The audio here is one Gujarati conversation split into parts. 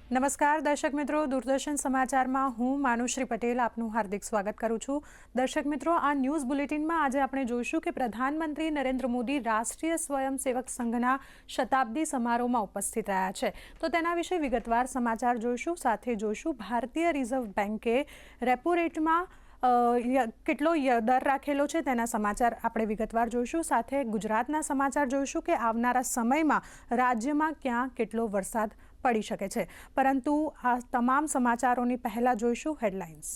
નમસ્કાર દર્શક મિત્રો, દૂરદર્શન સમાચારમાં હું માનુશ્રી પટેલ આપનું હાર્દિક સ્વાગત કરું છું। દર્શક મિત્રો, આ ન્યૂઝ બુલેટિનમાં આજે આપણે જોઈશું કે પ્રધાનમંત્રી નરેન્દ્ર મોદી રાષ્ટ્રીય સ્વયંસેવક સંઘના શતાબ્દી સમારોહમાં ઉપસ્થિત રહ્યા છે। તો તેના વિશે વિગતવાર સમાચાર જોઈશું। સાથે જોઈશું ભારતીય રિઝર્વ બેન્કે રેપો રેટમાં કેટલો દર રાખેલો છે તેના સમાચાર આપણે વિગતવાર જોઈશું। સાથે ગુજરાતના સમાચાર જોઈશું કે આવનારા સમયમાં રાજ્યમાં ક્યાં કેટલો વરસાદ પડી શકે છે। પરંતુ આ તમામ સમાચારોની પહેલા જોઈશું હેડલાઇન્સ।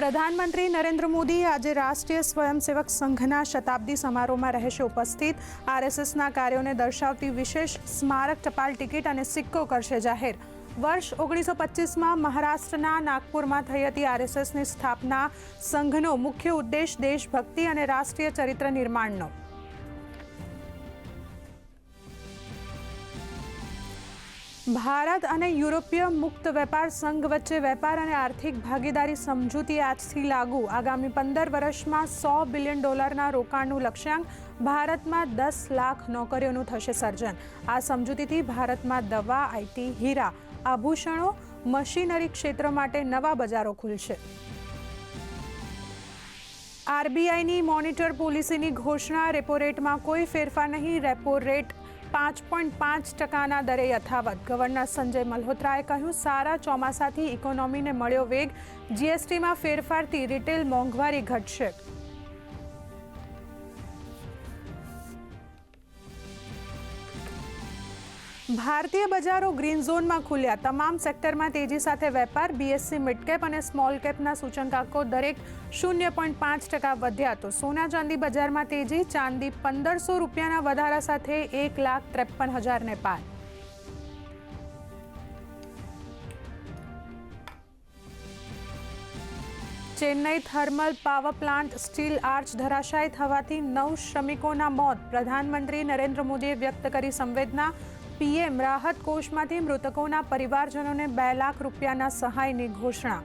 પ્રધાનમંત્રી નરેન્દ્ર મોદી આજે રાષ્ટ્રીય સ્વયંસેવક સંઘના શતાબ્દી સમારોહમાં રહેશે ઉપસ્થિત। આરએસએસના કાર્યોને દર્શાવતી વિશેષ સ્મારક ટપાલ ટિકિટ અને સિક્કો કરશે જાહેર। વર્ષ 1925માં મહારાષ્ટ્રના નાગપુરમાં થઈ હતી આરએસએસની સ્થાપના। સંઘનો મુખ્ય ઉદ્દેશ દેશભક્તિ અને રાષ્ટ્રીય ચરિત્ર નિર્માણનો। ભારત અને યુરોપીય મુક્ત વેપાર સંઘ વચ્ચે વેપાર અને આર્થિક ભાગીદારી સમજૂતી આજથી લાગુ। આગામી 15 વર્ષમાં $100 બિલિયન રોકાણનું લક્ષ્યાંક। ભારતમાં 10 લાખ નોકરીઓનું થશે સર્જન। આ સમજૂતીથી ભારતમાં દવા, આઈટી, હીરા, આભૂષણો, મશીનરી ક્ષેત્ર માટે નવા બજારો ખુલશે। આરબીઆઈની મોનિટર પોલિસીની ઘોષણા। રેપો રેટમાં કોઈ ફેરફાર નહીં। રેપો રેટ 5.5% દરે યથાવત। ગવર્નર સંજય મલ્હોત્રાએ કહ્યું, સારા ચોમાસાથી ઇકોનોમીને મળ્યો વેગ। જીએસટીમાં ફેરફારથી રિટેલ મોંઘવારી ઘટશે। ભારતીય બજારો ગ્રીન ઝોનમાં ખુલ્યા। તમામ સેક્ટરમાં તેજી સાથે વેપાર। બીએસસી મિડકેપ અને સ્મોલ કેપના સૂચકાંકો દરેક 0.5% વધ્યા। તો સોના ચાંદી બજારમાં તેજી। ચાંદી 1500 રૂપિયાના વધારા સાથે 1,53,000 પાર। Chennai thermal power plant steel arch ધરાશાયી થવાથી 9 શ્રમિકોના મોત। પ્રધાનમંત્રી નરેન્દ્ર મોદીએ વ્યક્ત કરી સંવેદના। પીએમ રાહત કોષમાંથી મૃતકોના પરિવારજનોને 2 લાખ રૂપિયાના સહાયની ઘોષણા।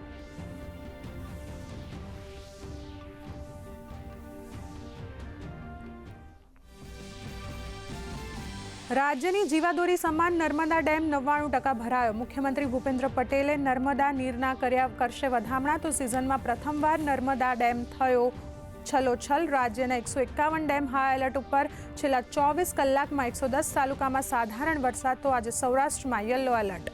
રાજ્યની જીવાદોરી સમાન નર્મદા ડેમ 99% ભરાયો। મુખ્યમંત્રી ભૂપેન્દ્ર પટેલે નર્મદા નીરના કરશે વધામણા। તો સિઝનમાં પ્રથમવાર નર્મદા ડેમ થયો છલોછલ। રાજ્યના 151 ડેમ હાઈ એલર્ટ ઉપર। છેલ્લા 24 કલાકમાં 110 તાલુકામાં સાધારણ વરસાદ। તો આજે સૌરાષ્ટ્રમાં યલો એલર્ટ।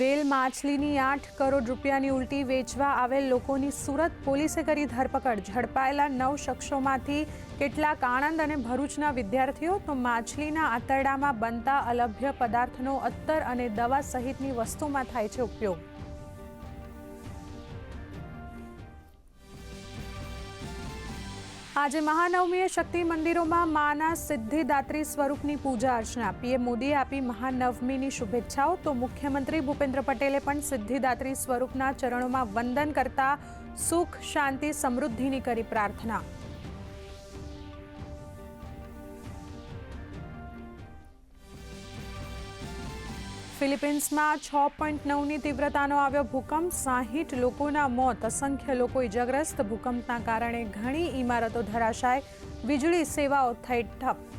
વેલ માછલીની 8 કરોડ રૂપિયાની ઉલટી વેચવા આવેલ લોકોની સુરત પોલીસે કરી ધરપકડ। ઝડપાયેલા 9 શખ્સોમાંથી કેટલાક આણંદ અને ભરૂચના વિદ્યાર્થીઓ। તો માછલીના આંતરડામાં બનતા અલભ્ય પદાર્થનો અત્તર અને દવા સહિતની વસ્તુમાં થાય છે ઉપયોગ। આજે મહાનવમીએ શક્તિ મંદિરોમાં માના સિદ્ધિદાત્રી સ્વરૂપની પૂજા અર્ચના। પીએમ મોદીએ આપી મહાનવમીની શુભેચ્છાઓ। તો મુખ્યમંત્રી ભૂપેન્દ્ર પટેલે પણ સિદ્ધિદાત્રી સ્વરૂપના ચરણોમાં વંદન કરતા સુખ, શાંતિ, સમૃદ્ધિની કરી પ્રાર્થના। ફિલિપિન્સમાં 6.9ની તીવ્રતાનો આવ્યો ભૂકંપ। 60 લોકોના મોત, અસંખ્ય લોકો ઇજાગ્રસ્ત। ભૂકંપના કારણે ઘણી ઇમારતો ધરાશાય। વીજળી સેવાઓ થઈ ઠપ।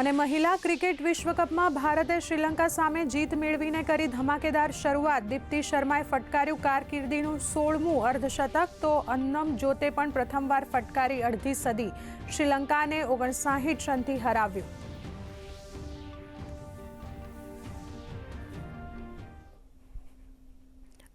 અને મહિલા ક્રિકેટ વિશ્વકપમાં ભારતે શ્રીલંકા સામે જીત મેળવીને કરી ધમાકેદાર શરૂઆત। દીપ્તિ શર્માએ ફટકાર્યું કારકિર્દીનું 16મું અર્ધશતક। તો અન્નમ જોતે પણ પ્રથમવાર ફટકારી અડધી સદી। શ્રીલંકાને 59 રનથી હરાવ્યું।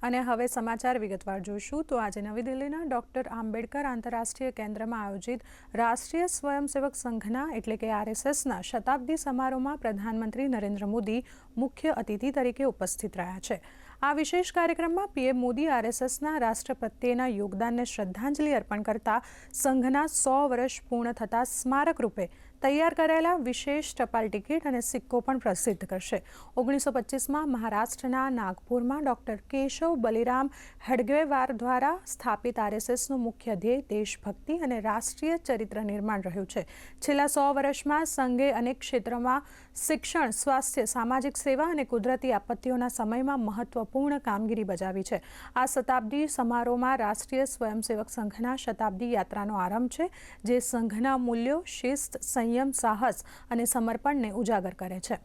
અને હવે સમાચાર વિગતવાર જોઈશું। તો આજે નવી દિલ્હીના ડૉક્ટર આંબેડકર આંતરરાષ્ટ્રીય કેન્દ્રમાં આયોજિત રાષ્ટ્રીય સ્વયંસેવક સંઘના એટલે કે આરએસએસના શતાબ્દી સમારોહમાં પ્રધાનમંત્રી નરેન્દ્ર મોદી મુખ્ય અતિથિ તરીકે ઉપસ્થિત રહ્યા છે। આ વિશેષ કાર્યક્રમમાં પીએમ મોદી આરએસએસના રાષ્ટ્ર પ્રત્યેના યોગદાનને શ્રદ્ધાંજલિ અર્પણ કરતા સંઘના 100 વર્ષ પૂર્ણ થતા સ્મારક રૂપે તૈયાર કરેલા વિશેષ ટપાલ ટિકિટ અને સિક્કો પણ પ્રસિદ્ધ કરશે. 1925માં મહારાષ્ટ્રના નાગપુરમાં ડૉક્ટર કેશવ બલિરામ હેડગેવાર દ્વારા સ્થાપિત RSSનું મુખ્ય ધ્યેય દેશભક્તિ અને રાષ્ટ્રીય ચરિત્ર નિર્માણ રહ્યું છે. છેલ્લા 100 વર્ષમાં સંઘે અનેક ક્ષેત્રમાં શિક્ષણ, સ્વાસ્થ્ય, સામાજિક સેવા અને કુદરતી આપત્તિઓના સમયમાં મહત્વપૂર્ણ કામગીરી બજાવી છે. આ શતાબ્દી સમારોહમાં રાષ્ટ્રીય સ્વયંસેવક સંઘના શતાબ્દી યાત્રાનો આરંભ છે, જે સંઘના મૂલ્યો, શિસ્ત, સંયમ, સાહસ અને સમર્પણને ઉજાગર કરે છે.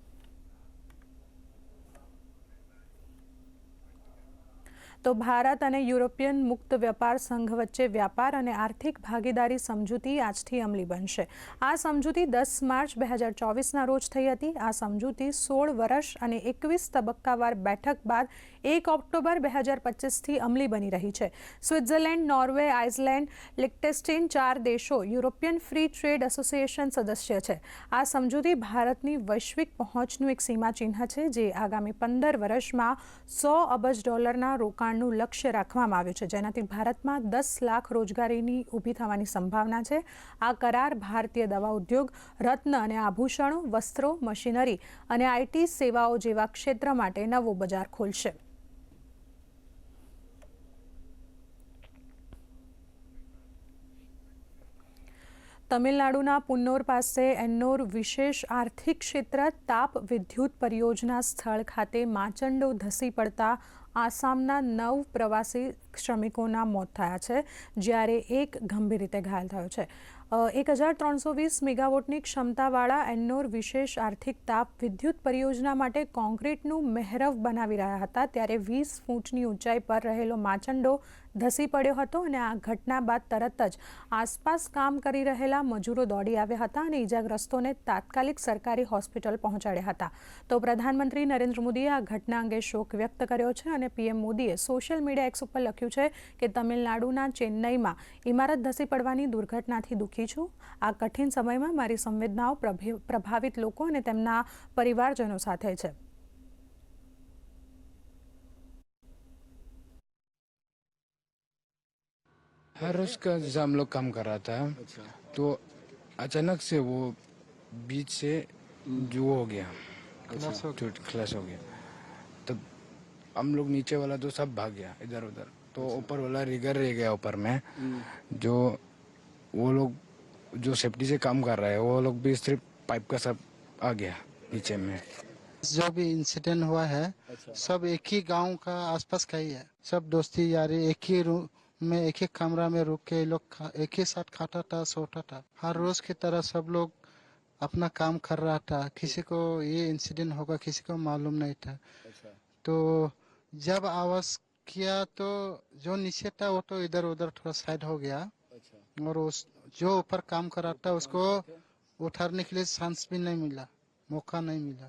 તો ભારત અને યુરોપિયન મુક્ત વ્યાપાર સંઘ વચ્ચે વ્યાપાર અને આર્થિક ભાગીદારી સમજૂતી આજથી અમલી બનશે. આ સમજૂતી 10 માર્ચ 2024ના રોજ થઈ હતી. આ સમજૂતી 16 વર્ષ અને 21 તબક્કાવાર બેઠક બાદ 1 ઓક્ટોબર 2025થી અમલી બની રહી છે. સ્વિટ્ઝરલેન્ડ, નોર્વે, આઇસલેન્ડ, લિechtenstein 4 દેશો યુરોપિયન ફ્રી ટ્રેડ એસોસિએશન સદસ્ય છે. આ સમજૂતી ભારતની વૈશ્વિક પહોંચનું એક સીમાચિહ્ન છે, જે આગામી 15 વર્ષમાં $100 અબજ રોકાણનું લક્ષ્ય રાખવામાં આવ્યું છે, જેનાથી ભારતમાં 10 લાખ રોજગારીની ઊભી થવાની સંભાવના છે. આ કરાર ભારતીય દવા ઉદ્યોગ, રત્ન અને આભૂષણો, વસ્ત્રો, મશીનરી અને IT સેવાઓ જેવા ક્ષેત્ર માટે નવું બજાર ખોલશે. તમિલનાડુના પુન્નોર પાસે એન્નોર વિશેષ આર્થિક ક્ષેત્ર તાપ વિદ્યુત પરિયોજના સ્થળ ખાતે માચંડો ધસી પડતા આસામના 9 પ્રવાસી શ્રમિકોના મોત થયા છે, જ્યારે એક ગંભીર રીતે ઘાયલ થયો છે. 1320 મેગાવોટની ક્ષમતાવાળા એન્નોર વિશેષ આર્થિક તાપ વિદ્યુત પરિયોજના માટે કોન્ક્રીટનું મહેરવ બનાવી રહ્યા હતા, ત્યારે 20 ફૂટની ઊંચાઈ પર રહેલો માચંડો ધસી પડ્યો હતો અને આ ઘટના બાદ તરત જ આસપાસ કામ કરી રહેલા મજૂરો દોડી આવ્યા હતા અને ઈજાગ્રસ્તોને તાત્કાલિક સરકારી હોસ્પિટલ પહોંચાડ્યા હતા. તો પ્રધાનમંત્રી નરેન્દ્ર મોદીએ આ ઘટના અંગે શોક વ્યક્ત કર્યો છે અને PM મોદીએ સોશિયલ મીડિયા એક્સ ઉપર લખ્યું છે કે તમિલનાડુના ચેન્નઈમાં ઇમારત ધસી પડવાની દુર્ઘટનાથી દુઃખી છું. આ કઠિન સમયમાં મારી સંવેદનાઓ પ્રભાવિત લોકો અને તેમના પરિવારજનો સાથે છે. हर रोज का जैसे हम लोग काम कर रहा था, तो अचानक से वो बीच से जो हो गया, क्लैश हो गया. तब हम लोग नीचे वाला तो सब भाग गया इधर उधर, तो ऊपर वाला रिगर रह गया ऊपर में. जो वो लोग जो सेफ्टी से काम कर रहा है, वो लोग भी सिर्फ पाइप का सब आ गया नीचे में. जो भी इंसिडेंट हुआ है, सब एक ही गांव का आसपास का ही है. सब दोस्ती यारी एक ही रूम में, एक ही कमरा में रुक के लोग एक ही साथ खाता था, सोता था. हर रोज की तरह सब लोग अपना काम कर रहा था. किसी को ये इंसिडेंट होगा किसी को मालूम नहीं था. तो जब आवाज किया तो जो नीचे था वो तो इधर उधर थोड़ा साइड हो गया, और उस जो ऊपर काम कर रहा था उसको उठाने के लिए चांस भी नहीं मिला, मौका नहीं मिला,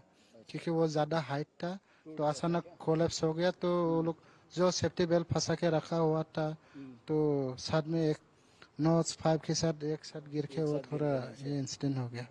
क्योंकि वो ज्यादा हाइट था. तो अचानक कोलैप्स हो गया. तो वो लोग जो सेफ्टी बेल्ट फंसा के रखा हुआ था, तो साथ में एक नोट्स 5 के साथ एक साथ गिर के वो थोड़ा ये इंसिडेंट हो गया.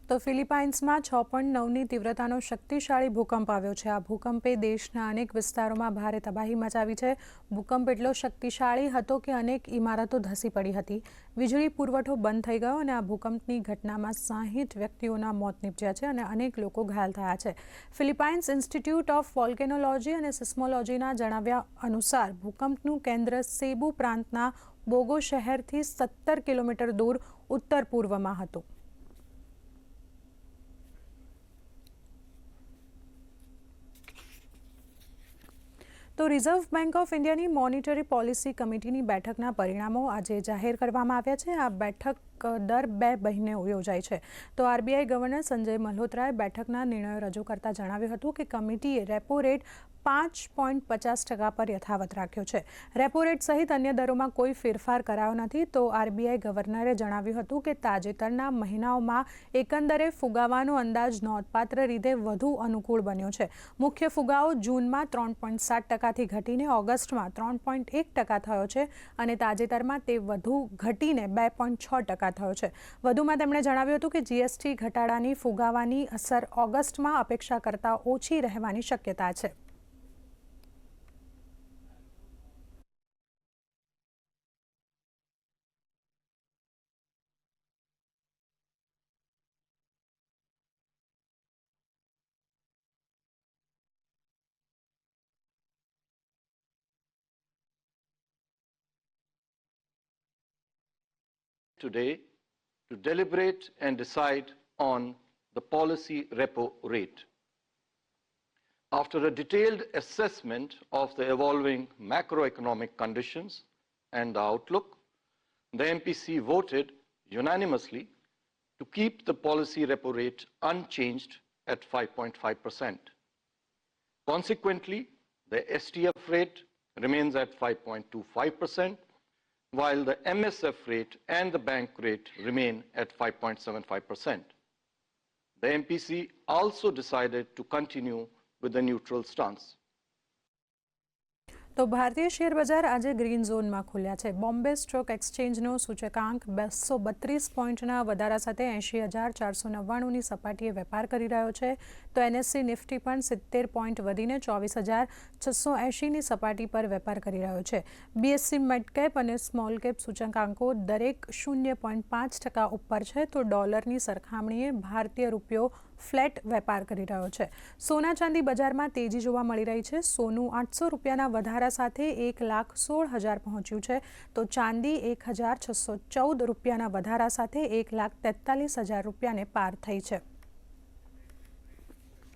તો ફિલિપાઇન્સમાં 6.9ની તીવ્રતાનો શક્તિશાળી ભૂકંપ આવ્યો છે. આ ભૂકંપે દેશના અનેક વિસ્તારોમાં ભારે તબાહી મચાવી છે. ભૂકંપ એટલો શક્તિશાળી હતો કે અનેક ઇમારતો ધસી પડી હતી. વીજળી પુરવઠો બંધ થઈ ગયો અને આ ભૂકંપની ઘટનામાં 60 વ્યક્તિઓના મોત નીપજ્યા છે અને અનેક લોકો ઘાયલ થયા છે. ફિલિપાઇન્સ ઇન્સ્ટિટ્યૂટ ઓફ વોલ્કેનોલોજી અને સિસ્મોલોજીના જણાવ્યા અનુસાર ભૂકંપનું કેન્દ્ર સેબુ પ્રાંતના બોગો શહેરથી 17 કિલોમીટર દૂર ઉત્તર પૂર્વમાં હતું. તો રિઝર્વ બેંક ઓફ ઇન્ડિયાની મોનિટરી પોલિસી કમિટીની બેઠકના પરિણામો આજે જાહેર કરવામાં આવ્યા છે. આ બેઠક દર 2 મહિને યોજાય છે. તો RBI ગવર્નર સંજય મલ્હોત્રાએ બેઠકના નિર્ણયો રજૂ કરતા જણાવ્યું હતું કે કમિટીએ રેપો રેટ 5.50% પર યથાવત રાખ્યો છે. રેપો રેટ સહિત અન્ય દરોમાં કોઈ ફેરફાર કરાયો નથી. તો RBI ગવર્નરે જણાવ્યું હતું કે તાજેતરના મહિનાઓમાં એકંદરે ફુગાવાનો અંદાજ નોંધપાત્ર રીતે વધુ અનુકૂળ બન્યો છે. મુખ્ય ફુગાવો જૂનમાં 3.7%થી ઘટીને ઓગસ્ટમાં 3.1% થયો છે અને તાજેતરમાં તે વધુ ઘટીને 2.6% થયો છે. વધુમાં તેમણે જણાવ્યું હતું કે GST ઘટાડાની ફુગાવાની અસર ઓગસ્ટમાં અપેક્ષા કરતાં ઓછી રહેવાની શક્યતા છે. today to deliberate and decide on the policy repo rate. After a detailed assessment of the evolving macroeconomic conditions and the outlook, the MPC voted unanimously to keep the policy repo rate unchanged at 5.5%. Consequently, the STF rate remains at 5.25%, while the MSF rate and the bank rate remain at 5.75%. The MPC also decided to continue with a neutral stance. તો ભારતીય શેર બજાર આજે ગ્રીન ઝોનમાં ખુલ્યા છે. બોમ્બે સ્ટોક એક્સચેન્જનો સૂચકાંક 232 પોઈન્ટના વધારા સાથે 80,499ની સપાટીએ વેપાર કરી રહ્યો છે. તો NSE નિફ્ટી પણ 70 પોઈન્ટ વધીને 24,680ની સપાટી પર વેપાર કરી રહ્યો છે. BSE મિડ કેપ અને સ્મોલ કેપ સૂચકાંકો દરેક 0.5% ઉપર છે. તો ડોલરની સરખામણીએ ભારતીય રૂપિયો ફ્લેટ વેપાર કરી રહ્યો છે. સોના ચાંદી બજારમાં તેજી જોવા મળી રહી છે. સોનું 800 રૂપિયાના વધારા સાથે 1,16,000 પહોંચ્યું છે. તો ચાંદી 1,614 રૂપિયાના વધારા સાથે 1,43,000 રૂપિયાને પાર થઈ છે.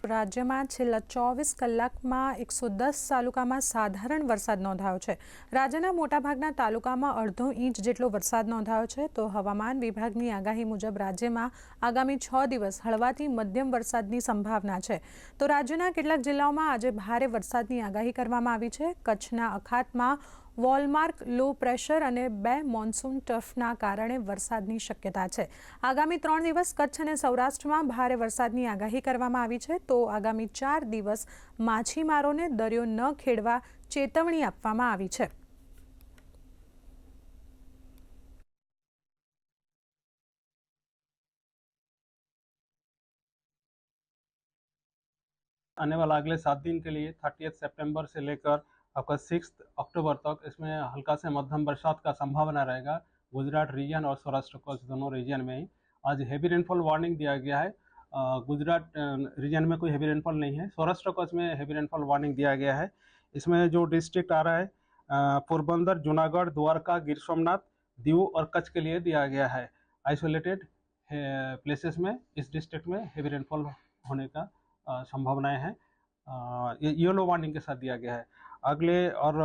રાજ્યમાં છેલ્લા 24 કલાકમાં 110 તાલુકામાં સાધારણ વરસાદ નોંધાયો છે. રાજ્યના મોટાભાગના તાલુકામાં અડધો ઇંચ જેટલો વરસાદ નોંધાયો છે. તો હવામાન વિભાગની આગાહી મુજબ રાજ્યમાં આગામી 6 દિવસ હળવાથી મધ્યમ વરસાદની સંભાવના છે. તો રાજ્યના કેટલાક જિલ્લાઓમાં આજે ભારે વરસાદની આગાહી કરવામાં આવી છે. કચ્છના અખાતમાં વોલમાર્ક લો પ્રેશર અને 2 મોન્સૂન ટફના કારણે વરસાદની શક્યતા છે. આગામી 3 દિવસ કચ્છ અને સૌરાષ્ટ્રમાં ભારે વરસાદની આગાહી કરવામાં આવી છે. તો આગામી 4 દિવસ માછીમારોને દરિયો ન ખેડવા ચેતવણી આપવામાં આવી છે. आने वाला अगले 7 दिन के लिए 30 सितंबर से लेकर आपका 6 अक्टूबर तक इसमें हल्का से मध्यम बरसात का संभावना रहेगा गुजरात रीजन और सौराष्ट्र कच्छ दोनों रीजन में ही. आज हेवी रेनफॉल वार्निंग दिया गया है. गुजरात रीजन में कोई हेवी रेनफॉल नहीं है. सौराष्ट्र कच्छ में हेवी रेनफॉल वार्निंग दिया गया है. इसमें जो डिस्ट्रिक्ट आ रहा है पोरबंदर, जूनागढ़, द्वारका, गिर सोमनाथ, दीव और कच्छ के लिए दिया गया है. आइसोलेटेड प्लेसेस में इस डिस्ट्रिक्ट में हेवी रेनफॉल होने का संभावनाएं हैं. ये येलो वार्निंग के साथ दिया गया है. अगले और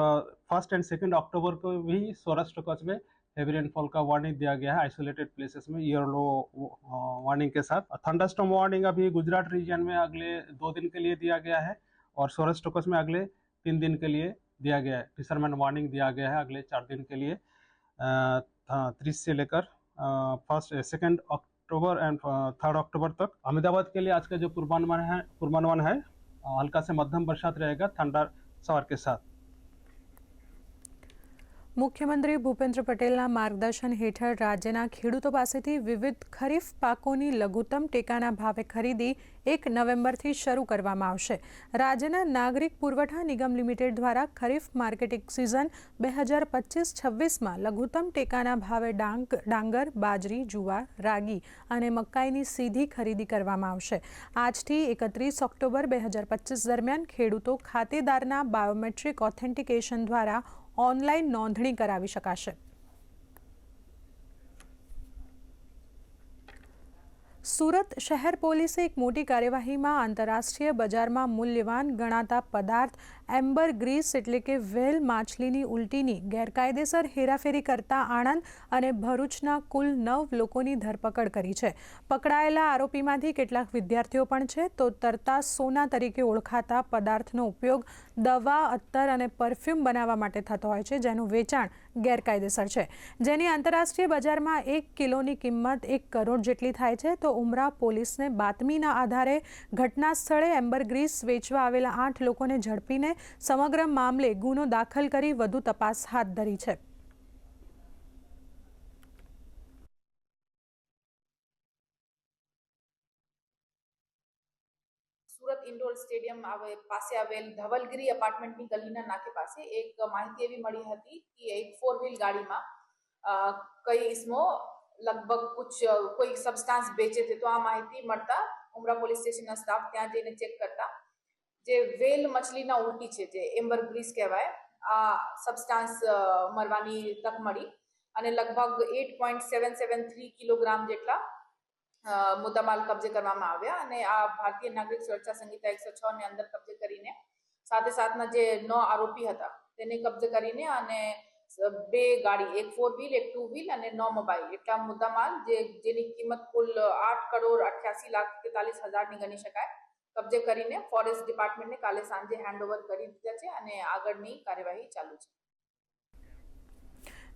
1 एंड 2 अक्टूबर को भी सौराष्ट्र कच्छ में हेवी रेनफॉल का वार्निंग दिया गया है आइसोलेटेड प्लेसेस में येलो वार्निंग के साथ. थंडरस्टॉर्म वार्निंग अभी गुजरात रीजन में अगले 2 दिन के लिए दिया गया है और सौराष्ट्र कच्छ में अगले 3 दिन के लिए दिया गया है. फिशरमैन वार्निंग दिया गया है अगले 4 दिन के लिए 30 से लेकर 2 अक्टूबर एंड 3 अक्टूबर तक. अहमदाबाद के लिए आज का जो पूर्वानुमान है हल्का से मध्यम बरसात रहेगा थंडर शावर के साथ. મુખ્યમંત્રી ભૂપેન્દ્ર પટેલના માર્ગદર્શન હેઠળ રાજ્યના ખેડૂતો પાસેથી વિવિધ ખરીફ પાકોની લઘુત્તમ ટેકાના ભાવે ખરીદી 1 નવેમ્બરથી શરૂ કરવામાં આવશે. રાજ્યના નાગરિક પુરવઠા નિગમ લિમિટેડ દ્વારા ખરીફ માર્કેટિંગ સિઝન 2025-26માં લઘુત્તમ ટેકાના ભાવે ડાંગર, બાજરી, જુવાર, રાગી અને મકાઈની સીધી ખરીદી કરવામાં આવશે. આજથી 31 ઓક્ટોબર 2025 દરમિયાન ખેડૂતો ખાતેદારના બાયોમેટ્રિક ઓથેન્ટિકેશન દ્વારા ઓનલાઈન નોંધણી કરાવી શકાશે. સુરત શહેર પોલીસે એક મોટી કાર્યવાહીમાં આંતરરાષ્ટ્રીય બજારમાં મૂલ્યવાન ગણાતા પદાર્થ એમ્બર ગ્રીસ એટલે કે વ્હેલ માછલીની ઉલટીની ગેરકાયદેસર હેરાફેરી કરતા આણંદ અને ભરૂચના કુલ 9 લોકોની ધરપકડ કરી છે. પકડાયેલા આરોપીમાંથી કેટલાક વિદ્યાર્થીઓ પણ છે. તો તરતા સોના તરીકે ઓળખાતા પદાર્થનો ઉપયોગ દવા, અત્તર અને પરફ્યુમ બનાવવા માટે થતો હોય છે, જેનું વેચાણ ગેરકાયદેસર છે, જેની આંતરરાષ્ટ્રીય બજારમાં 1 કિલોની કિંમત 1 કરોડ જેટલી થાય છે. તો ઉમરા પોલીસને બાતમીના આધારે ઘટના સ્થળે એમ્બર ગ્રીસ વેચવા આવેલા 8 લોકોને ઝડપીને સમગ્ર મામલે ગુનો દાખલ કરી વધુ તપાસ હાથ ધરી છે. સુરત ઇન્ડોર સ્ટેડિયમ પાસે આવેલ ધવલગીરી એપાર્ટમેન્ટની ગલીના નાકે પાસે એક માહિતી એવી મળી હતી કે એક 4 व्हील ગાડીમાં કઈ ઇસમો લગભગ કોઈ સબસ્ટાન્સ બેચે છે. તો આ માહિતી મળતા ઉમરા પોલીસ સ્ટેશનના સ્ટાફ ત્યાં જઈને ચેક કરતા જે વેલ મછલીના ઉલટી છે, જે એમ્બર ગ્રીસ કહેવાય, આ સબસ્ટાન્સ મળવાની તક મળી. અને લગભગ 8.773 કિલોગ્રામ જેટલા મુદ્દામાલ કબજે કરવામાં આવ્યા અને આ ભારતીય નાગરિક સુરક્ષા સંહિતા 106 ને અંદર કબજે કરીને સાથે સાથના જે 9 આરોપી હતા તેને કબજે કરીને અને 2 ગાડી, એક 4 વ્હીલ, એક 2 વ્હીલ અને 9 મોબાઈલ એટલા મુદ્દામાલ જેની કિંમત કુલ 8,88,43,000 ની ગણી શકાય કબજે કરીને ફોરેસ્ટ ડિપાર્ટમેન્ટને કાલે સાંજે હેન્ડઓવર કરી દીધા છે અને આગળની કાર્યવાહી ચાલુ છે.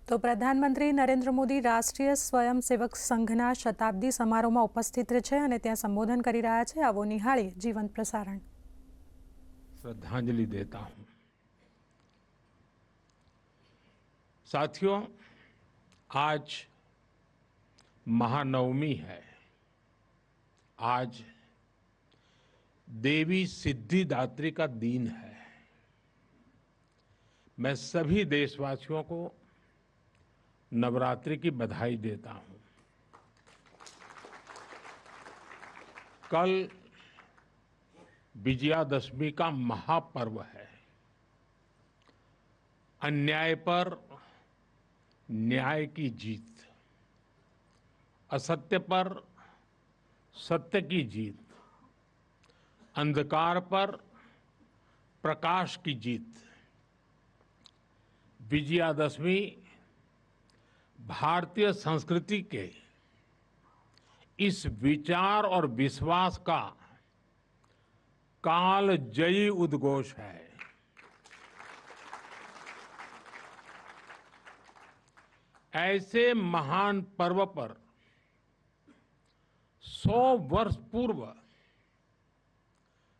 તો પ્રધાનમંત્રી નરેન્દ્ર મોદી રાષ્ટ્રીય સ્વયંસેવક સંઘના શતાબ્દી સમારોહમાં ઉપસ્થિત છે અને ત્યાં સંબોધન કરી રહ્યા છે. આવો નિહાળીએ જીવંત પ્રસારણ. श्रद्धांजलि देता हूं. साथियों, आज महानवमी है. आज देवी सिद्धिदात्री का दिन है. मैं सभी देशवासियों को नवरात्रि की बधाई देता हूं. कल विजयादशमी का महापर्व है. अन्याय पर न्याय की जीत, असत्य पर सत्य की जीत, अंधकार पर प्रकाश की जीत. विजयादशमी भारतीय संस्कृति के इस विचार और विश्वास का कालजयी उद्घोष है. ऐसे महान पर्व पर 100 वर्ष पूर्व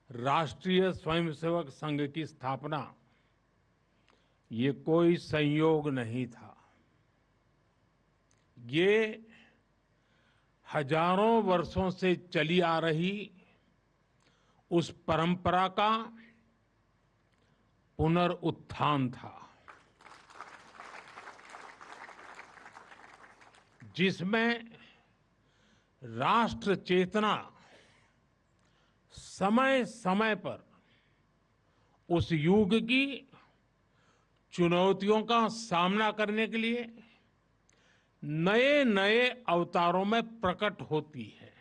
राष्ट्रीय स्वयंसेवक संघ की स्थापना ये कोई संयोग नहीं था. ये हजारों वर्षों से चली आ रही उस परंपरा का पुनरुत्थान था, जिसमें राष्ट्र चेतना समय समय पर उस युग की चुनौतियों का सामना करने के लिए नए नए अवतारों में प्रकट होती है.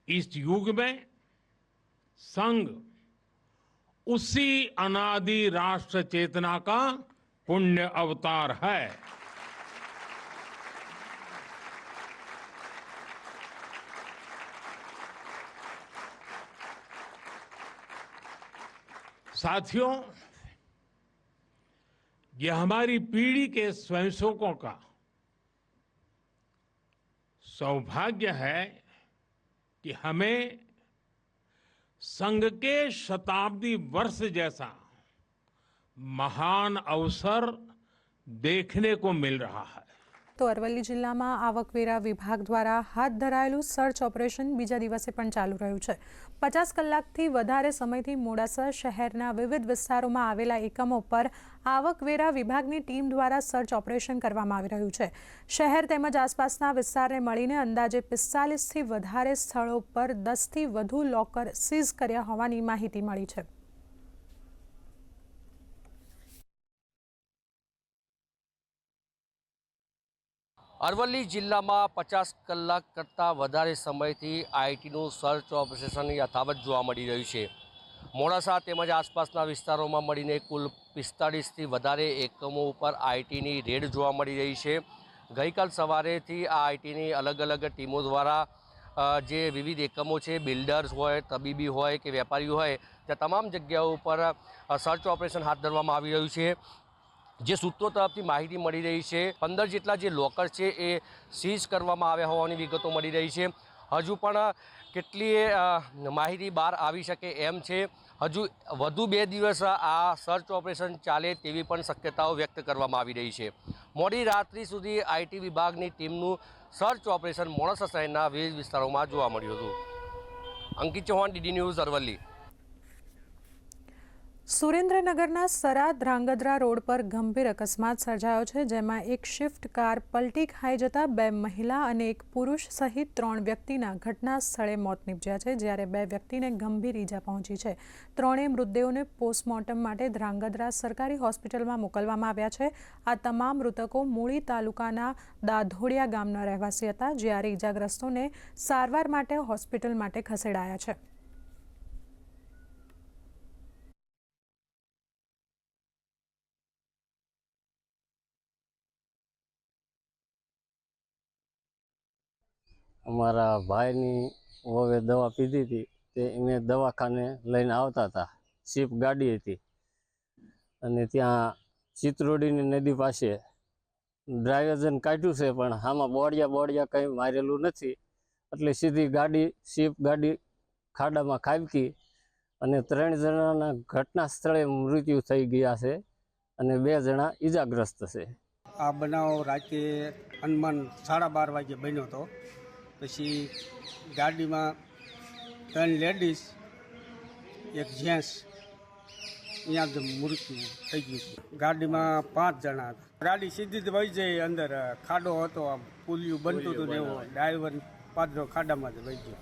इस युग में संघ उसी अनादि राष्ट्र चेतना का पुण्य अवतार है. साथियों, ये हमारी पीढ़ी के स्वयंसेवकों का सौभाग्य है कि हमें संघ के शताब्दी वर्ष जैसा महान अवसर देखने को मिल रहा है. તો અરવલ્લી જિલ્લામાં આવકવેરા વિભાગ દ્વારા હાથ ધરાયેલું સર્ચ ઓપરેશન બીજા દિવસે પણ ચાલુ રહ્યું છે. 50 કલાકથી વધારે સમયથી મોડાસા શહેરના વિવિધ વિસ્તારોમાં આવેલા એકમો પર આવકવેરા વિભાગની ટીમ દ્વારા સર્ચ ઓપરેશન કરવામાં આવી રહ્યું છે. શહેર તેમજ આસપાસના વિસ્તારને મળીને અંદાજે 45થી વધારે સ્થળો પર 10થી વધુ લોકર સીઝ કર્યા હોવાની માહિતી મળી છે. અરવલ્લી જિલ્લામાં 50 કલાક કરતાં વધારે સમયથી આઈટીનું સર્ચ ઓપરેશન યથાવત જોવા મળી રહ્યું છે. મોડાસા તેમજ આસપાસના વિસ્તારોમાં મળીને કુલ 45થી વધારે એકમો ઉપર આઈટીની રેડ જોવા મળી રહી છે. ગઈકાલ સવારેથી આ આઈટીની અલગ અલગ ટીમો દ્વારા જે વિવિધ એકમો છે, બિલ્ડર્સ હોય, તબીબી હોય કે વેપારીઓ હોય, ત્યાં તમામ જગ્યાઓ ઉપર સર્ચ ઓપરેશન હાથ ધરવામાં આવી રહ્યું છે. જે સૂત્રો તરફથી માહિતી મળી રહી છે, 15 જેટલા જે લોકર છે એ સીઝ કરવામાં આવ્યા હોવાની વિગતો મળી રહી છે. હજુ પણ કેટલીય માહિતી બહાર આવી શકે એમ છે. હજુ વધુ 2 દિવસ આ સર્ચ ઓપરેશન ચાલે તેવી પણ શક્યતાઓ વ્યક્ત કરવામાં આવી રહી છે. મોડી રાત્રિ સુધી આઈટી વિભાગની ટીમનું સર્ચ ઓપરેશન મોડાસા શહેરના વિવિધ વિસ્તારોમાં જોવા મળ્યું હતું. અંકિત ચૌહાણ, ડીડી ન્યૂઝ, અરવલ્લી. સુરેન્દ્રનગરના સરા ધ્રાંગધ્રા રોડ પર ગંભીર અકસ્માત સર્જાયો છે, જેમાં એક સ્વિફ્ટ કાર પલટી ખાઈ જતા 2 મહિલા અને એક પુરુષ સહિત 3 વ્યક્તિના ઘટના સ્થળે મોત નીપજ્યા છે, જ્યારે 2 વ્યક્તિને ગંભીર ઈજા પહોંચી છે। ત્રણેય મૃતદેહોને પોસ્ટમોર્ટમ માટે ધ્રાંગધ્રા સરકારી હોસ્પિટલમાં મોકલવામાં આવ્યા છે। આ તમામ મૃતકો મૂળી તાલુકાના દાધોડિયા ગામના રહેવાસી હતા, જ્યારે ઈજાગ્રસ્તોને સારવાર માટે હોસ્પિટલ માટે ખસેડાયા છે। અમારા ભાઈની વહુએ દવા પીધી હતી તે એને દવાખાને લઈને આવતા હતા। સ્વિફ્ટ ગાડી હતી અને ત્યાં ચિત્રોડીની નદી પાસે ડ્રાઈવરને કાઢ્યું છે, પણ આમાં બોડિયા કંઈ મારેલું નથી, એટલે સીધી ગાડી સ્વિફ્ટ ગાડી ખાડામાં ખાબકી અને 3 જણાના ઘટના સ્થળે મૃત્યુ થઈ ગયા છે અને 2 જણા ઈજાગ્રસ્ત છે। આ બનાવ રાતે અનુમાન 12:30 વાગે બન્યો હતો। પછી ગાડીમાં 3 લેડીઝ એક જેન્ટ્સ અહીંયા જ મૃત્યુ થઈ ગયું। ગાડીમાં 5 જણા હતા। ગાડી સીધી જ વહી જઈ, અંદર ખાડો હતો, આમ પુલિયું બનતું હતું ને એવો ડ્રાઈવર પાદરો ખાડામાં જ વહી ગયો।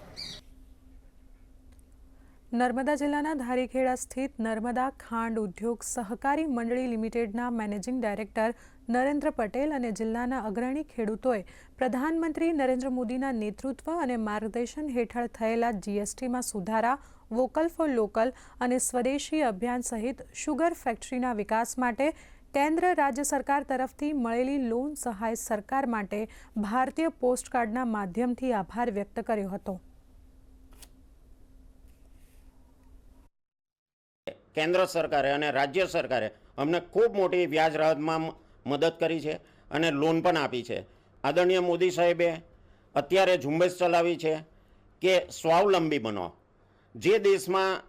નર્મદા જિલ્લાના ધારીખેડા સ્થિત નર્મદા ખાંડ ઉદ્યોગ સહકારી મંડળી લિમિટેડના મેનેજિંગ ડાયરેક્ટર નરેન્દ્ર પટેલ અને જિલ્લાના અગ્રણી ખેડૂતોએ પ્રધાનમંત્રી નરેન્દ્ર મોદીના નેતૃત્વ અને માર્ગદર્શન હેઠળ થયેલા જીએસટીમાં સુધારા, વોકલ ફોર લોકલ અને સ્વદેશી અભિયાન સહિત શુગર ફેક્ટરીના વિકાસ માટે કેન્દ્ર રાજ્ય સરકાર તરફથી મળેલી લોન સહાય સરકાર માટે ભારતીય પોસ્ટકાર્ડના માધ્યમથી આભાર વ્યક્ત કર્યો હતો। કેન્દ્ર સરકારે અને રાજ્ય સરકારે અમને ખૂબ મોટી વ્યાજ રાહતમાં મદદ કરી છે અને લોન પણ આપી છે। આદરણીય મોદી સાહેબે અત્યારે ઝુંબેશ ચલાવી છે કે સ્વાવલંબી બનો। જે દેશમાં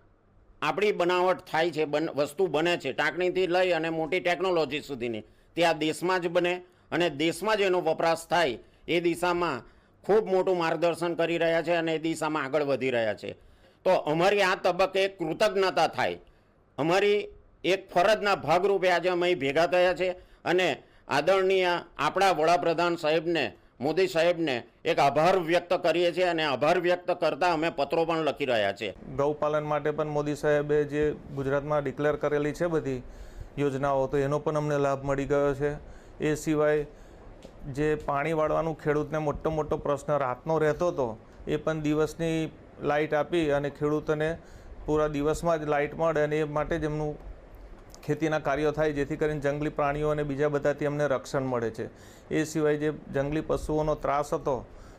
આપણી બનાવટ થાય છે, વસ્તુ બને છે, ટાંકણીથી લઈ અને મોટી ટેકનોલોજી સુધીની, તે આ દેશમાં જ બને અને દેશમાં જ એનો વપરાશ થાય, એ દિશામાં ખૂબ મોટું માર્ગદર્શન કરી રહ્યા છે અને એ દિશામાં આગળ વધી રહ્યા છે। તો અમારી આ તબક્કે કૃતજ્ઞતા થાય, અમારી એક ફરજના ભાગરૂપે આજે અમે ભેગા થયા છે અને આદરણીય આપણા વડાપ્રધાન સાહેબને, મોદી સાહેબને એક આભાર વ્યક્ત કરીએ છીએ અને આભાર વ્યક્ત કરતા અમે પત્રો પણ લખી રહ્યા છીએ। ગૌપાલન માટે પણ મોદી સાહેબે જે ગુજરાતમાં ડિક્લેર કરેલી છે બધી યોજનાઓ, તો એનો પણ અમને લાભ મળી ગયો છે। એ સિવાય જે પાણી વાળવાનું ખેડૂતને મોટો પ્રશ્ન રાતનો રહેતો હતો, એ પણ દિવસની લાઇટ આપી અને ખેડૂતોને પૂરા દિવસમાં જ લાઇટ મળે અને એ માટે જ એમનું ખેતીના કાર્યો થાય, જેથી કરીને જંગલી પ્રાણીઓ અને બીજા બધાથી અમને રક્ષણ મળે છે। એ સિવાય જે જંગલી પશુઓનો ત્રાસ હતો,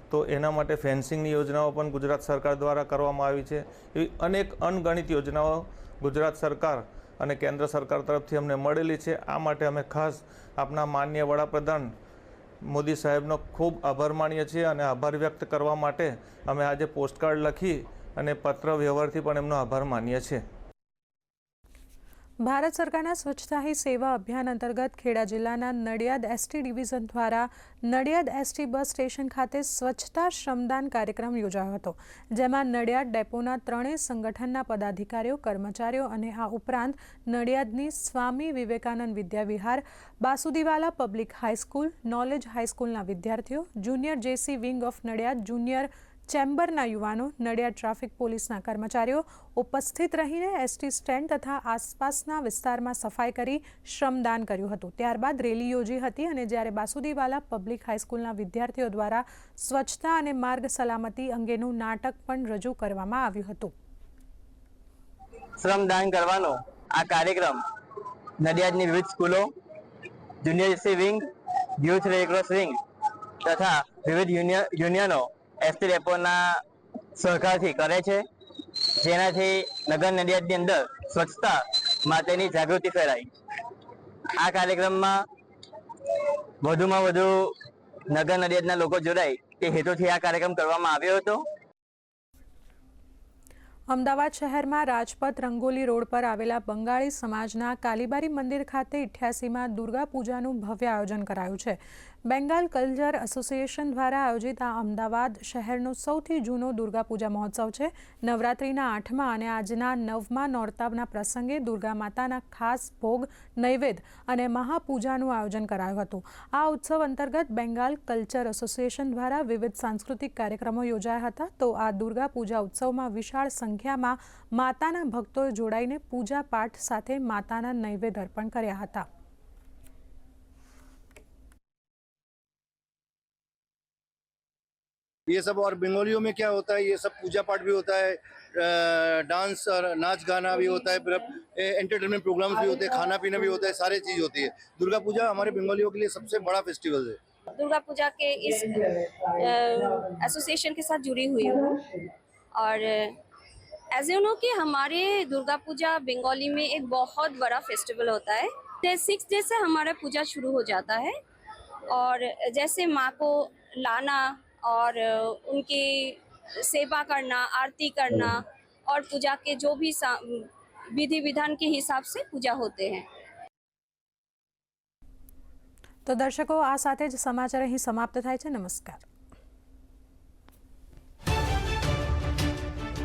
તો એના માટે ફેન્સિંગની યોજનાઓ પણ ગુજરાત સરકાર દ્વારા કરવામાં આવી છે। એવી અનેક અનગણિત યોજનાઓ ગુજરાત સરકાર અને કેન્દ્ર સરકાર તરફથી અમને મળેલી છે। આ માટે અમે ખાસ આપના માનનીય વડાપ્રધાન મોદી સાહેબનો ખૂબ આભાર માનીએ છીએ અને આભાર વ્યક્ત કરવા માટે અમે આજે પોસ્ટકાર્ડ લખી અને પત્ર વ્યવહારથી પણ એમનો આભાર માનીએ છીએ। ભારત સરકારના સ્વચ્છતા હી સેવા અભિયાન અંતર્ગત ખેડા જિલ્લાના નડિયાદ એસટી ડિવિઝન દ્વારા નડિયાદ એસટી બસ સ્ટેશન ખાતે સ્વચ્છતા શ્રમદાન કાર્યક્રમ યોજાયો હતો, જેમાં નડિયાદ ડેપોના 3 સંગઠનના પદાધિકારીઓ, કર્મચારીઓ અને આ ઉપરાંત નડિયાદની Swami Vivekananda Vidyavihar, Basudiwala public high school, knowledge હાઈસ્કૂલના વિદ્યાર્થીઓ, junior JC wing of Nadiad, junior ચેમ્બરના યુવાનો, નડિયાદ ટ્રાફિક પોલીસના કર્મચારીઓ ઉપસ્થિત રહીને એસટી સ્ટેન્ડ તથા આસપાસના વિસ્તારમાં સફાઈ કરી શ્રમદાન કર્યું હતું। ત્યારબાદ રેલી યોજી હતી અને જ્યારે બાસુદીવાલા પબ્લિક હાઈસ્કૂલના વિદ્યાર્થીઓ દ્વારા સ્વચ્છતા અને માર્ગ સલામતી અંગેનું નાટક પણ રજૂ કરવામાં આવ્યું હતું। શ્રમદાન કરવાનો આ કાર્યક્રમ નડિયાદની વિવિધ સ્કૂલો, junior SC wing, youth red cross wing તથા વિવિધ યુનિયનો એસટી ડેપોના સહકારથી કરે છે, જેનાથી નગર નડિયાદની અંદર સ્વચ્છતા માટેની જાગૃતિ ફેલાય। આ કાર્યક્રમમાં વધુમાં વધુ નગર નડિયાદના લોકો જોડાય તે હેતુથી આ કાર્યક્રમ કરવામાં આવ્યો હતો। અમદાવાદ શહેરમાં રાજપથ રંગોલી રોડ પર આવેલા બંગાળી સમાજના કાલીબારી મંદિર ખાતે 88માં દુર્ગા પૂજાનું ભવ્ય આયોજન કરાયું છે। બેંગાલ કલ્ચર એસોસિએશન દ્વારા આયોજિત આ અમદાવાદ શહેરનો સૌથી જૂનો દુર્ગા પૂજા મહોત્સવ છે. નવરાત્રિના 8મા અને આજના 9મા નોરતાના પ્રસંગે દુર્ગા માતાના ખાસ ભોગ, નૈવેદ્ય અને મહાપૂજાનું આયોજન કરાયું હતું. આ ઉત્સવ અંતર્ગત બેંગાલ કલ્ચર એસોસિએશન દ્વારા વિવિધ સાંસ્કૃતિક કાર્યક્રમો યોજાયા હતા. તો આ દુર્ગા પૂજા ઉત્સવમાં વિશાળ સંખ્યામાં માતાના ભક્તોએ જોડાઈને પૂજા પાઠ સાથે માતાના નૈવેદ્ય અર્પણ કર્યા હતા. ये सब और बंगालियों में क्या होता है, ये सब पूजा पाठ भी होता है, डांस और नाच गाना भी होता है, फिर एंटरटेनमेंट प्रोग्राम्स भी होते हैं, खाना पीना भी होता है, सारी चीज़ होती है. दुर्गा पूजा हमारे बंगालियों के लिए सबसे बड़ा फेस्टिवल है. दुर्गा पूजा के इस एसोसिएशन के साथ जुड़ी हुई हूँ और एज यू नो कि हमारे दुर्गा पूजा बंगाली में एक बहुत बड़ा फेस्टिवल होता है. 6 डे से हमारा पूजा शुरू हो जाता है और जैसे माँ को लाना और उनकी सेवा करना, आरती करना और पूजा के जो भी विधि विधान के हिसाब से पूजा होते हैं. तो दर्शकों, आ साथे ज समाचार અહીં સમાપ્ત થાય છે. નમસ્કાર.